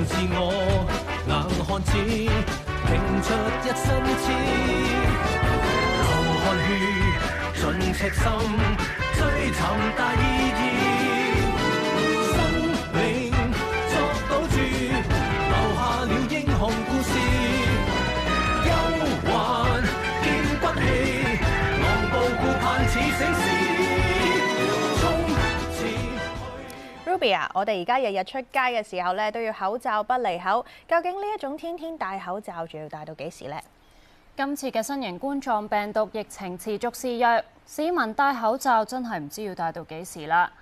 自我，硬漢子拼出一身刺，流汗血盡赤心，追尋大意義，生命作賭注，留下了英雄故事，憂患見骨氣，昂步顧盼似醒獅。Ruby 啊，我哋而家日日出街嘅時候咧，都要口罩不離口。究竟呢一種天天戴口罩，仲要戴到幾時呢？今次嘅新型冠狀病毒疫情持續肆虐，市民戴口罩真係唔知要戴到幾時啦。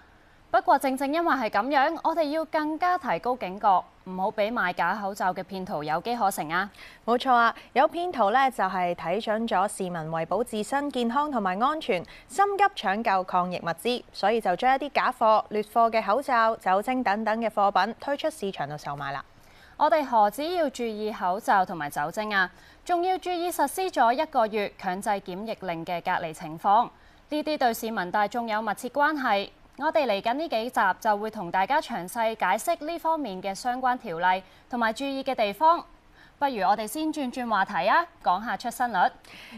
不過正正因為係咁樣，我哋要更加提高警覺，唔好俾賣假口罩嘅騙徒有機可乘啊！冇錯啊，有騙徒咧就係睇準咗市民為保自身健康同埋安全，心急搶購抗疫物資，所以就將一啲假貨、劣貨嘅口罩、酒精等等嘅貨品推出市場度售賣啦。我哋何止要注意口罩同埋酒精啊，仲要注意實施咗1個月強制檢疫令嘅隔離情況，呢啲對市民大眾有密切關係。我哋嚟緊呢幾集就會同大家詳細解釋呢方面嘅相關條例同埋注意嘅地方。不如我哋先轉話題啊，講下出生率。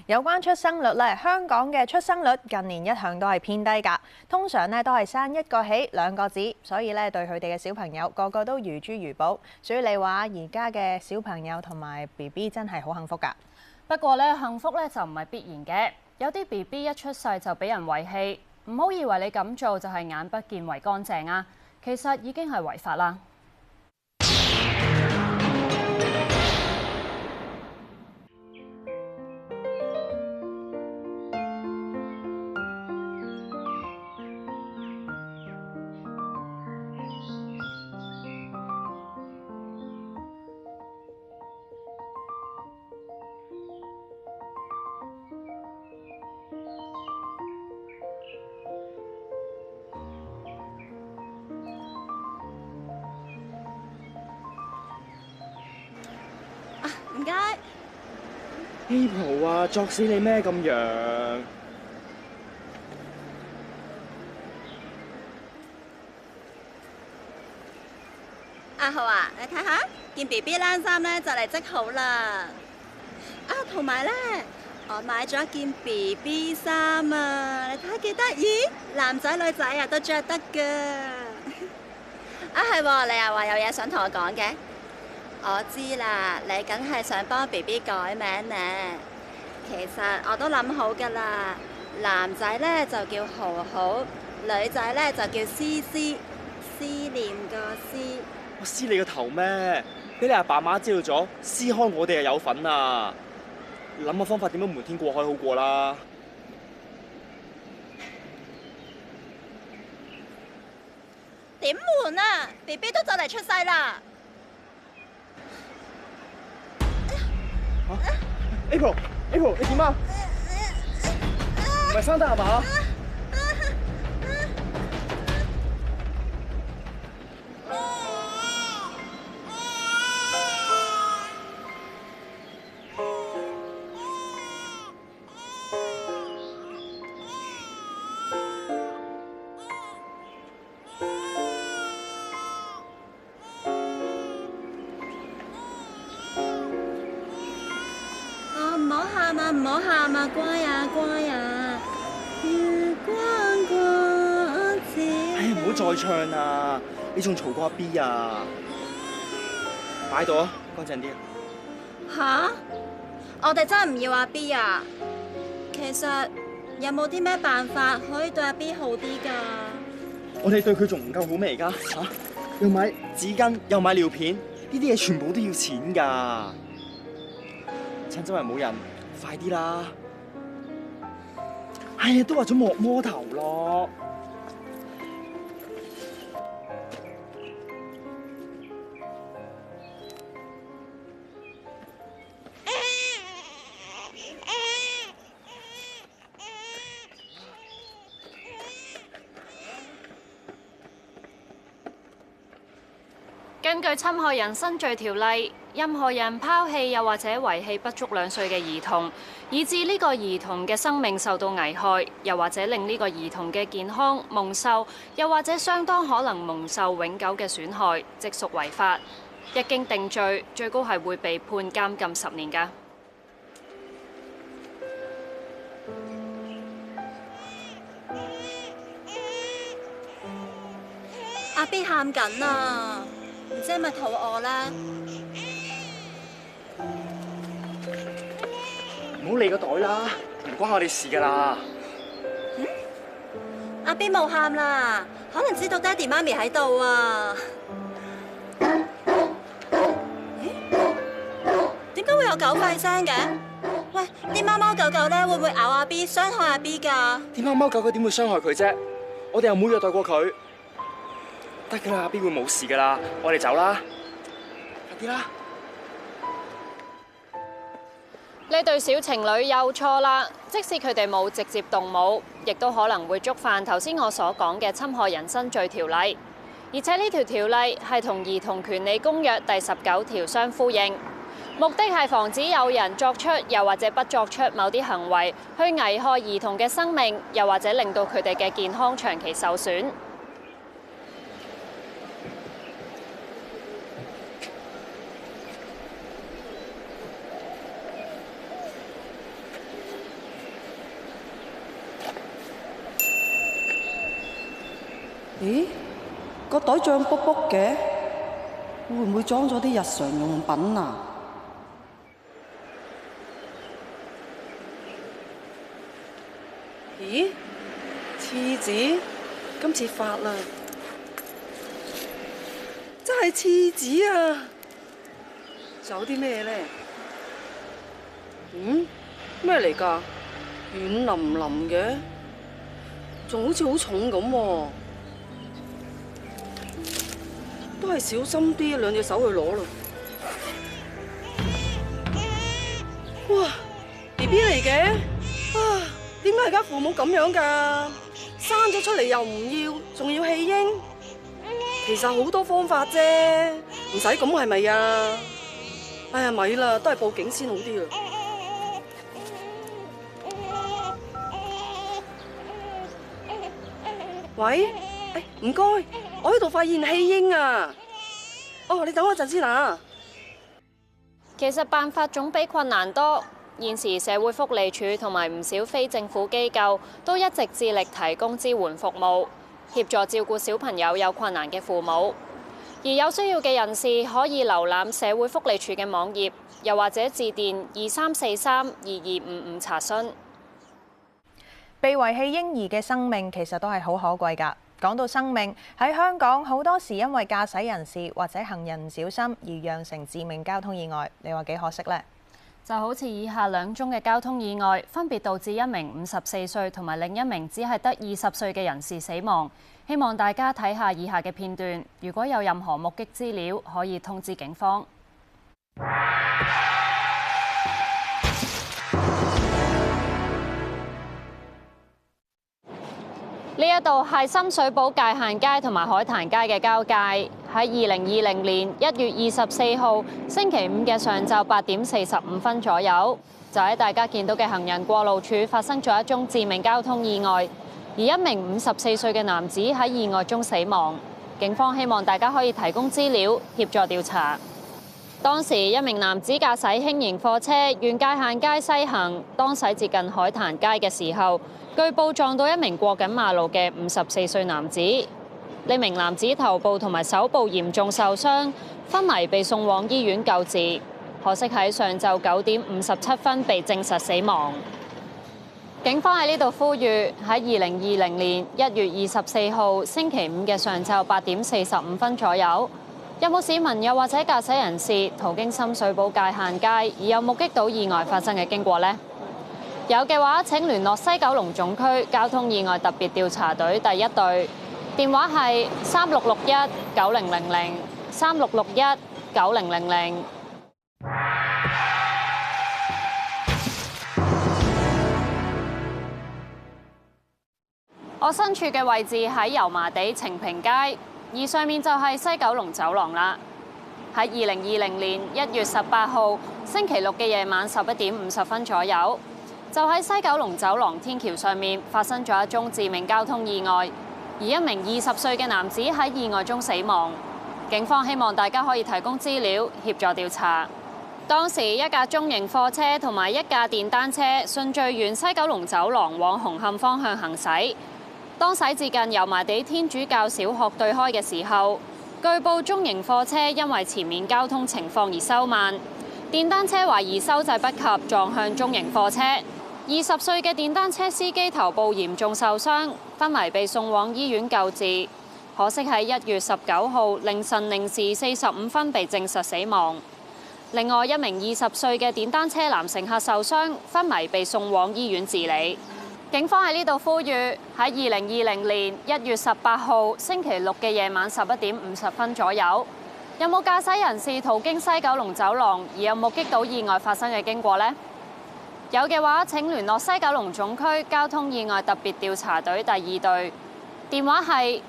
有關出生率咧，香港嘅出生率近年一向都係偏低㗎，通常咧都係生1個起2個子，所以咧對佢哋嘅小朋友個個都如珠如寶。所以你話而家嘅小朋友同埋 BB 真係好幸福㗎。不過咧，幸福咧就唔係必然嘅，有啲 BB 一出世就俾人遺棄。唔好以為你咁做就係眼不見為乾淨啊！其實已經係違法啦。唔該。April 啊，作死你咩咁樣？阿豪啊，你睇下件 BB 冷衫咧就嚟織好啦。啊，同埋咧，我買咗件 BB 衫啊，你睇下幾得意，男仔女仔啊都着得噶。啊係喎，你又話有嘢想同我講嘅？我知啦，你梗係想幫 BB 改名呢。其實我都諗好噶啦，男仔咧就叫豪豪，女仔咧就叫思思，思念個思。我撕你個頭咩？俾你阿爸媽知道咗，撕開我哋又有份啊！諗個方法點樣瞞天過海好過啦。點瞞啊 ？BB 都就嚟出世啦！April，你點啊？唔係生得係嘛？唔好喊啊，乖啊，乖啊！月光過照。哎呀，唔好再唱啦！你仲嘈過阿 B 啊？擺度啊，乾淨啲。吓？我哋真係唔要阿 B 啊！其實有冇啲咩辦法可以對阿 B 好啲㗎？我哋對佢仲唔夠好咩而家？嚇？又買紙巾，又買尿片，呢啲嘢全部都要錢㗎。趁周圍冇人。快啲啦！哎呀，都話咗莫摸頭咯。根據侵害人身罪條例，任何人拋棄又或者遺棄不足2歲嘅兒童，以致呢個兒童嘅生命受到危害，又或者令呢個兒童嘅健康蒙受，又或者相當可能蒙受永久嘅損害，即屬違法。一經定罪，最高係會被判監禁10年㗎。阿 B 喊緊啊，唔知係咪肚餓咧？唔好理個袋啦，唔關我哋事噶啦。阿 B 冇喊啦，可能知道爹哋媽咪喺度啊。點解會有狗吠聲嘅？喂，啲貓貓狗狗咧會唔會咬阿 B， 傷害阿 B 㗎？啲貓貓狗狗點會傷害佢啫？我哋又冇虐待過佢。得噶啦，阿 B 會冇事噶啦，我哋走啦，快啲啦！呢對小情侶又錯啦，即使佢哋冇直接動武，亦都可能會觸犯頭先我所講嘅侵害人身罪條例，而且呢條條例係同兒童權利公約第19條相呼應，目的係防止有人作出又或者不作出某啲行為，去危害兒童嘅生命，又或者令到佢哋嘅健康長期受損。咦，個袋脹卜卜嘅，會唔會裝咗啲日常用品啊？咦，廁紙，今次發啦，真係廁紙啊！仲有啲咩咧？咩嚟㗎？軟腍腍嘅，仲好似好重咁喎。都係小心啲，兩隻手去攞咯。哇 ，BB 嚟嘅，啊，點解而家父母咁樣㗎？生咗出嚟又唔要，仲要棄嬰？其實好多方法啫，唔使咁係咪啊？哎呀，咪啦，都係報警先好啲啊！喂，唔該。我喺度發現棄嬰啊！哦，你等我陣先啊！其實辦法總比困難多。現時社會福利署同埋唔少非政府機構都一直致力提供支援服務，協助照顧小朋友有困難嘅父母。而有需要嘅人士可以瀏覽社會福利署嘅網頁，又或者致電23432255查詢。被遺棄嬰兒嘅生命其實都係好可貴㗎。講到生命喺香港，好多時因為駕駛人士或者行人唔小心而釀成致命交通意外，你話幾可惜呢？就好似以下2宗嘅交通意外，分別導致一名54歲同埋另一名只係得20歲嘅人士死亡。希望大家睇下以下嘅片段，如果有任何目擊資料，可以通知警方。呢一度係深水埗界限街同埋海壇街嘅交界，喺2020年1月24號星期5嘅上晝8點45分左右，就喺大家見到嘅行人過路處發生咗一宗致命交通意外，而一名54歲嘅男子喺意外中死亡。警方希望大家可以提供資料協助調查。當時一名男子駕駛輕型貨車沿界限街西行，當駛接近海壇街嘅時候，據報撞到一名過緊馬路嘅54歲男子。呢名男子頭部同埋手部嚴重受傷，昏迷被送往醫院救治，可惜喺上晝9點57分被證實死亡。警方喺呢度呼籲，喺2020年1月24號星期5嘅上晝8點45分左右，有冇市民又或者駕駛人士途經深水埗界限街而有目擊到意外發生嘅經過呢？有嘅話，請聯絡西九龍總區交通意外特別調查隊第1隊，電話係36619000 36619000。我身處嘅位置喺油麻地晴平街，而上面就係西九龍走廊啦。喺2020年1月18號星期6嘅夜晚11點50分左右，就喺西九龍走廊天橋上面發生咗一宗致命交通意外，而一名20歲嘅男子喺意外中死亡。警方希望大家可以提供資料協助調查。當時一架中型貨車同埋一架電單車順序沿西九龍走廊往紅磡方向行駛。當駛至近油麻地天主教小學對開嘅時候，據報中型貨車因為前面交通情況而收慢，電單車懷疑收掣不及撞向中型貨車。20歲嘅電單車司機頭部嚴重受傷，昏迷被送往醫院救治，可惜喺1月19號凌晨0時45分被證實死亡。另外一名20歲嘅電單車男乘客受傷，昏迷被送往醫院治理。警方喺呢度呼籲，喺2020年1月18號星期六嘅夜晚11點50分左右，有冇駕駛人士途經西九龍走廊而有目擊到意外發生嘅經過呢？有嘅話，請聯絡西九龍總區交通意外特別調查隊第2隊，電話係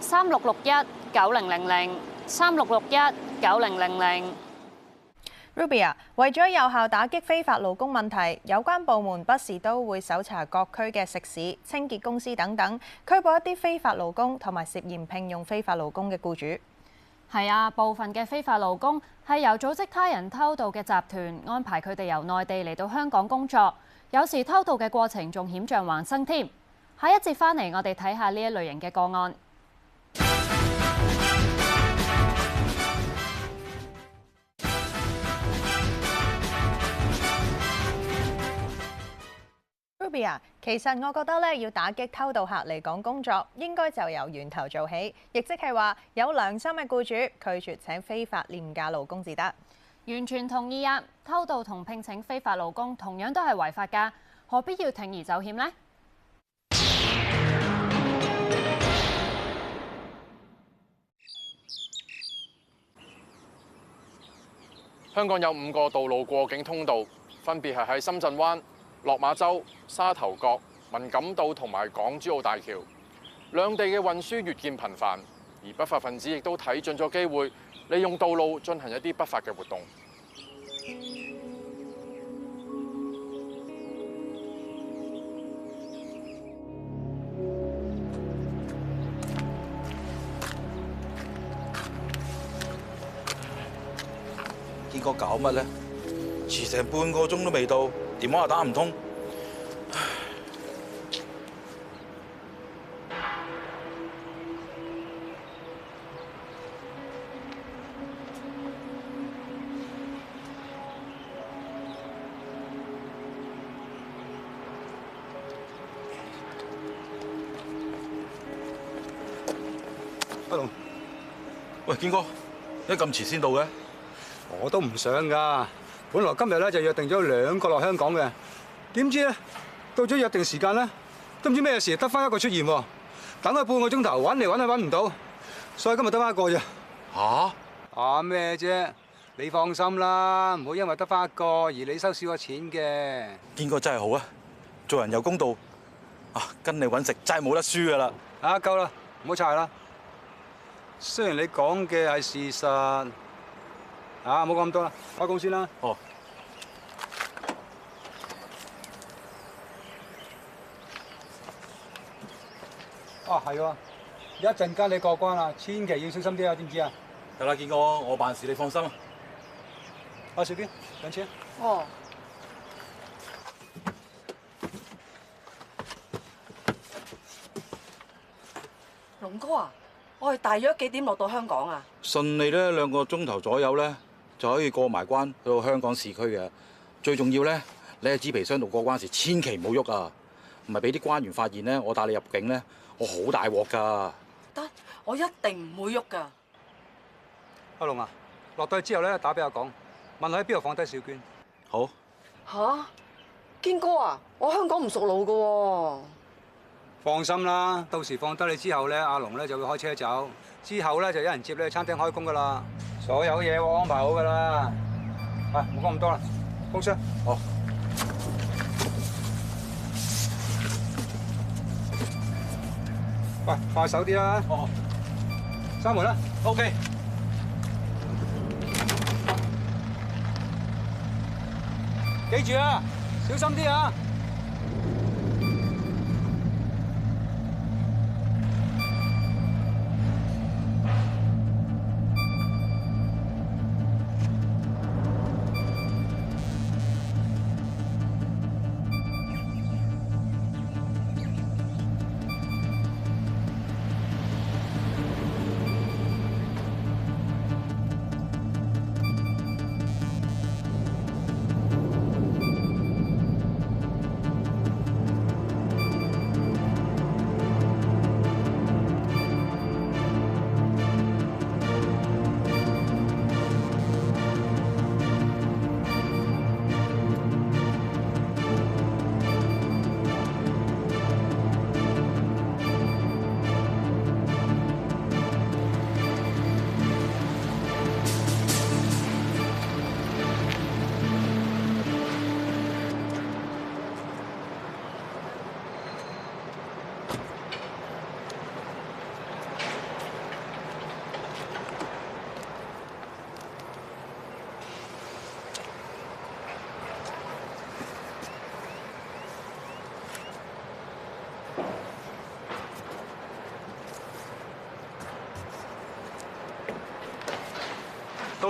3661-9000，3661-9000。Ruby 啊，為咗有效打擊非法勞工問題，有關部門不時都會搜查各區嘅食肆、清潔公司等等，拘捕一啲非法勞工同埋涉嫌聘用非法勞工嘅僱主。係啊，部分嘅非法勞工係由組織他人偷渡嘅集團安排佢哋由內地嚟到香港工作，有時偷渡嘅過程仲險象橫生添。下一節返嚟，我哋睇下呢一類型嘅個案。Ruby 啊，其實我覺得咧，要打擊偷渡客嚟港工作，應該就由源頭做起，亦即係話有良心嘅僱主拒絕請非法廉價勞工至得。完全同意啊！偷渡同聘請非法勞工同樣都係違法㗎，何必要鋌而走險呢？香港有5個道路過境通道，分別係喺深圳灣、落馬洲、沙頭角、文錦渡同埋港珠澳大橋。兩地嘅運輸越見頻繁，而不法分子亦都睇準咗機會，利用道路進行一啲不法嘅活動。見哥搞乜咧？遲成半個鐘都未到，電話又打唔通。阿龍，喂，堅哥，點解咁遲先到嘅？我都唔想㗎。本來今日咧就約定咗2個落香港嘅，點知咧到咗約定時間咧，都唔知咩事，得翻1個出現喎。等佢半個鐘頭，揾嚟揾去揾唔到，所以今日得翻1個啫。嚇咩啫？你放心啦，唔好因為得翻1個而你收少咗錢嘅。堅哥真係好啊，做人又公道啊，跟你揾食真係冇得輸㗎啦。夠啦，唔好柴啦。雖然你講嘅係事實，唔好講咁多啦，開工先啦。哦。係喎，一陣間你過關啦，千祈要小心啲啊，知唔知啊？得啦，堅哥，我辦事你放心。小娟，2錢。哦。龍哥啊！我哋大約幾點落到香港啊？順利咧2個鐘頭左右咧，就可以過埋關去到香港市區嘅。最重要咧，你喺紙皮箱度過關時，千祈唔好喐啊！唔係俾啲關員發現咧，我帶你入境咧，我好大鑊㗎。得，我一定唔會喐㗎。阿龍啊，落到去之後咧，打俾阿廣，問佢喺邊度放低小娟。好。吓？堅哥啊，我香港唔熟路㗎喎。放心啦，到時放低你之後咧，阿龍咧就會開車走，之後咧就有人接你去餐廳開工㗎啦。所有嘢我安排好㗎啦。唔好講咁多啦，公司。好。喂，快手啲啦。哦。閂門啦。OK。記住啊，小心啲啊！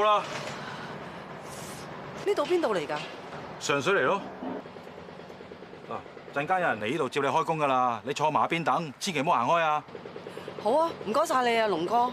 到啦，呢度邊度嚟㗎？上水嚟咯。嗱，陣間有人嚟呢度照你開工㗎啦，你坐埋一邊等，千祈唔好行開啊！好啊，唔該晒你啊，龍哥。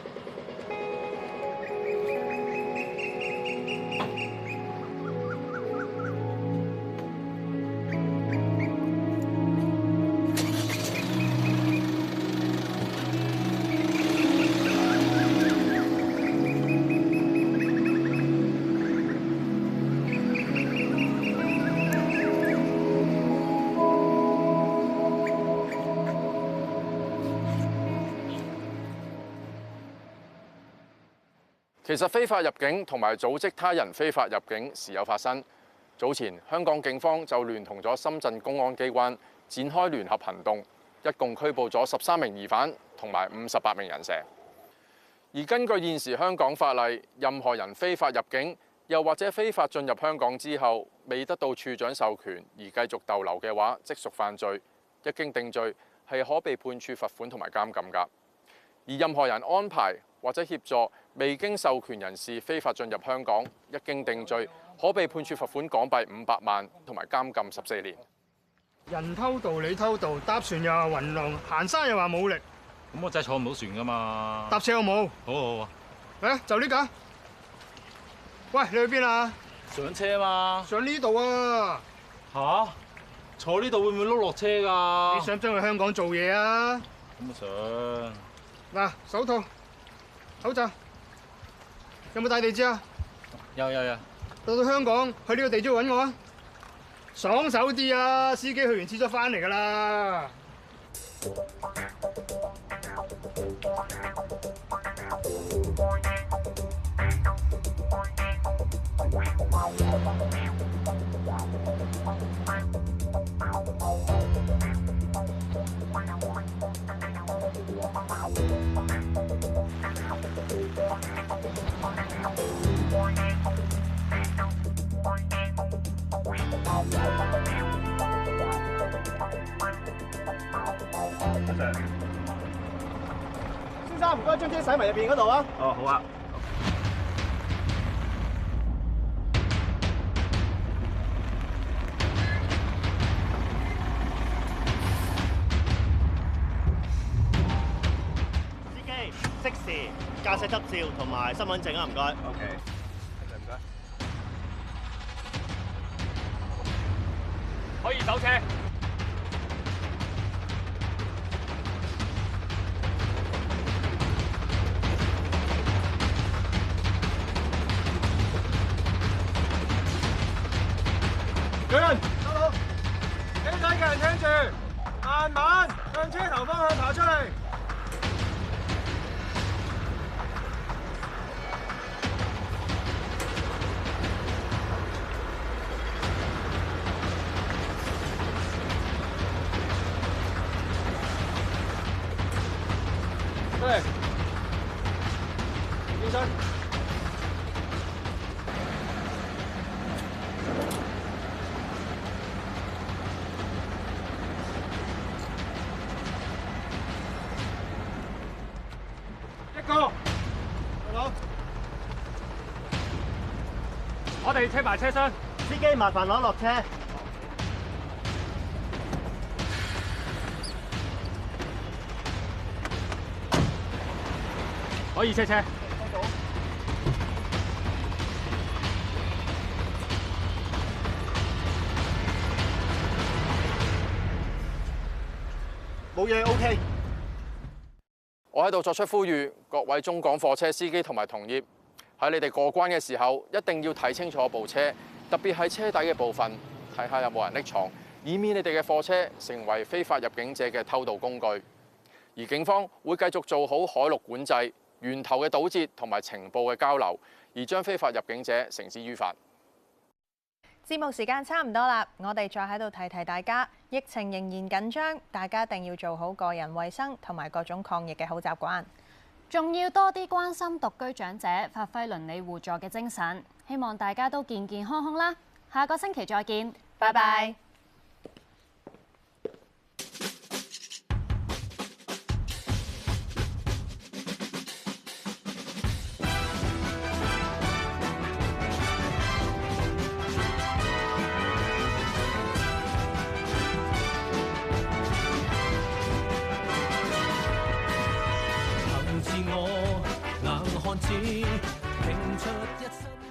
其實非法入境同埋組織他人非法入境時有發生。早前香港警方就聯同咗深圳公安機關展開聯合行動，一共拘捕咗13名疑犯同埋58名人蛇。而根據現時香港法例，任何人非法入境又或者非法進入香港之後，未得到處長授權而繼續逗留嘅話，即屬犯罪。一經定罪，係可被判處罰款同埋監禁㗎。而任何人安排或者協助未經授權人士非法進入香港，一經定罪，可被判處罰款港幣500萬同埋監禁14年。人偷渡你偷渡，搭船又話暈浪，行山又話冇力，咁我真係坐唔到船㗎嘛。搭車好冇？好好啊。嚟就呢架。喂，你去邊啊？上車嘛。上呢度啊。吓？坐呢度會唔會碌落車㗎？你想唔想去香港做嘢啊？咁啊想。嗱，手套、口罩，有冇帶地址啊？有。到香港去呢個地址揾我啊！爽手啲啊！司機去完廁所翻嚟㗎啦。先生，唔該，將車駛埋入邊嗰度啊！哦，好啊。司機，熄匙、駕駛執照同埋身份證啊，唔該。OK。唔該。可以走車。有人收到，車底嘅人聽住，慢慢向車頭方向爬出嚟。出嚟，起身。我哋車埋車廂，司機麻煩攞落車。可以車車。冇嘢 OK。我喺度作出呼籲，各位中港貨車司機同埋同業，喺你哋過關嘅時候，一定要睇清楚部車，特別係車底嘅部分，睇下有冇人匿藏，以免你哋嘅貨車成為非法入境者嘅偷渡工具。而警方會繼續做好海陸管制、源頭嘅堵截同埋情報嘅交流，而將非法入境者繩之於法。節目時間差唔多啦，我哋再喺度提提大家，疫情仍然緊張，大家一定要做好個人衛生同埋各種抗疫嘅好習慣，仲要多啲關心獨居長者，發揮鄰里互助嘅精神。希望大家都健健康康啦！下個星期再見，拜拜。拼出一身。